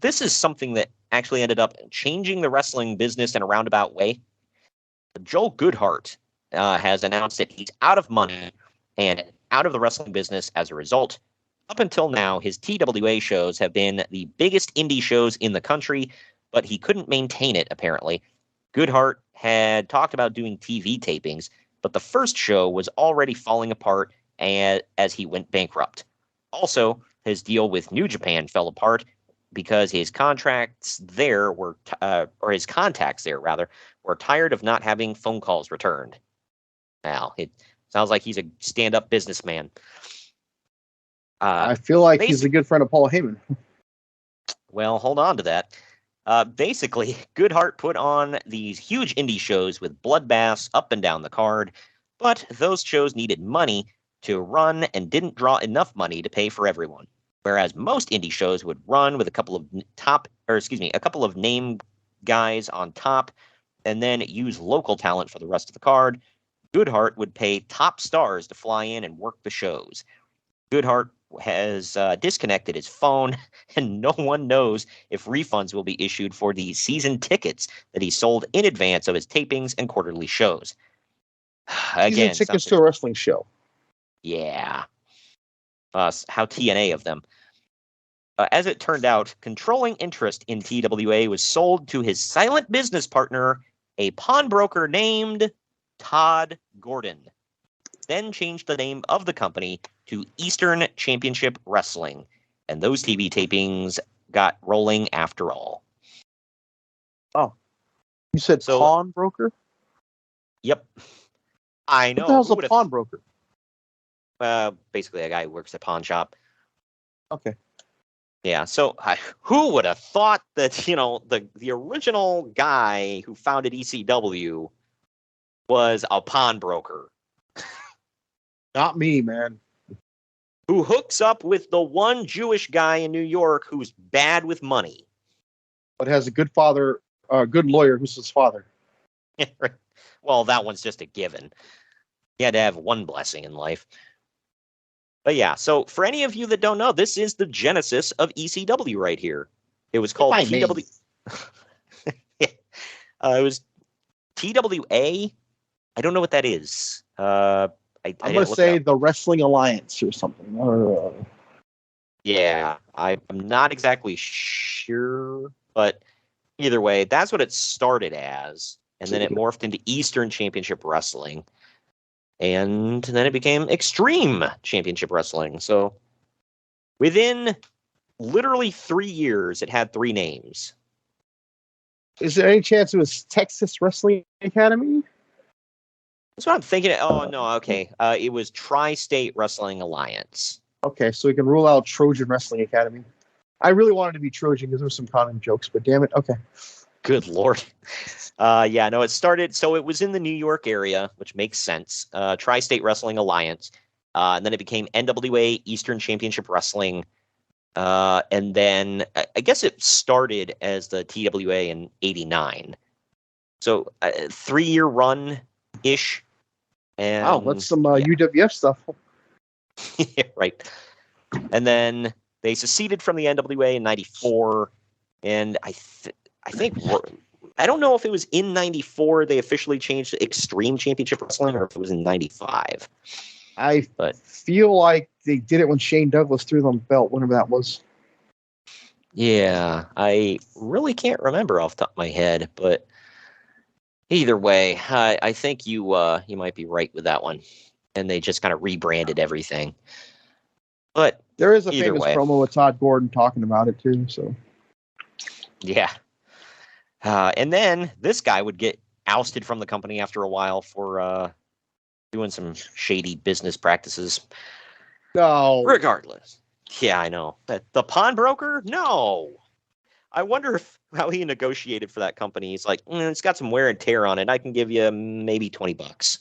this is something that actually ended up changing the wrestling business in a roundabout way. Joel Goodhart has announced that he's out of money and out of the wrestling business as a result. Up until now, his TWA shows have been the biggest indie shows in the country, but he couldn't maintain it, apparently. Goodhart had talked about doing TV tapings, but the first show was already falling apart as he went bankrupt. Also, his deal with New Japan fell apart because his contacts there were tired of not having phone calls returned. Now, it sounds like he's a stand-up businessman. I feel like he's a good friend of Paul Heyman. Well, hold on to that. Basically, Goodhart put on these huge indie shows with bloodbaths up and down the card, but those shows needed money to run and didn't draw enough money to pay for everyone. Whereas most indie shows would run with a couple of name guys on top, and then use local talent for the rest of the card. Goodhart would pay top stars to fly in and work the shows. Goodhart has disconnected his phone, and no one knows if refunds will be issued for the season tickets that he sold in advance of his tapings and quarterly shows. Again, season tickets to a wrestling show. Yeah. How TNA of them. As it turned out, controlling interest in TWA was sold to his silent business partner, a pawnbroker named Tod Gordon. Then changed the name of the company to Eastern Championship Wrestling, and those TV tapings got rolling after all. Oh, you said pawnbroker? Yep, I know. What the hell's a pawnbroker? Basically a guy who works at a pawn shop. Okay. Yeah, so who would have thought that, the original guy who founded ECW was a pawnbroker? Not me, man. Who hooks up with the one Jewish guy in New York who's bad with money. But has a good father, a good lawyer who's his father. Well, that one's just a given. You had to have one blessing in life. But yeah, so for any of you that don't know, this is the genesis of ECW right here. It was called TW. It was TWA. I don't know what that is. I'm going to say the Wrestling Alliance or something. Yeah, I'm not exactly sure, but either way, that's what it started as. And then it morphed into Eastern Championship Wrestling. And then it became Extreme Championship Wrestling. So within literally 3 years, it had 3 names. Is there any chance it was Texas Wrestling Academy? That's what I'm thinking. Oh, no. Okay. It was Tri-State Wrestling Alliance. Okay. So we can rule out Trojan Wrestling Academy. I really wanted to be Trojan because there were some common jokes, but damn it. Okay. Good Lord. Yeah, no, it started. So it was in the New York area, which makes sense. Tri-State Wrestling Alliance. And then it became NWA Eastern Championship Wrestling. And then I guess it started as the TWA in 89. So 3-year run-ish. And, wow, that's some UWF stuff. Yeah, right. And then they seceded from the NWA in 94. And I think I don't know if it was in 94 they officially changed to Extreme Championship Wrestling or if it was in 95. I feel like they did it when Shane Douglas threw them the belt, whenever that was. Yeah, I really can't remember off the top of my head, but either way, I think you might be right with that one. And they just kind of rebranded everything. But there is a famous promo with Tod Gordon talking about it too. So yeah. And then this guy would get ousted from the company after a while for doing some shady business practices. No. Regardless. Yeah, I know. The pawnbroker? No. I wonder how he negotiated for that company. He's like, it's got some wear and tear on it. I can give you maybe $20.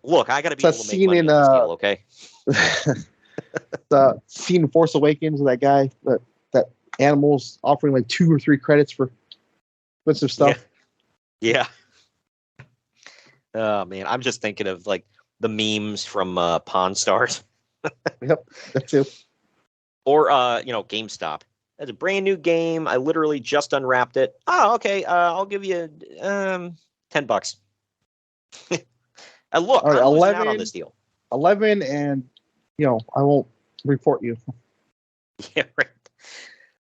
Look, I got to be able to make money on this deal, okay? The scene in Force Awakens, that guy, that animal's offering like 2 or 3 credits for expensive stuff. Yeah. Oh, man. I'm just thinking of like the memes from Pawn Stars. Yep, that too. Or GameStop. That's a brand new game. I literally just unwrapped it. Oh, okay. I'll give you $10. And look, All right, I'm losing out on this deal. 11, and I won't report you. Yeah, right.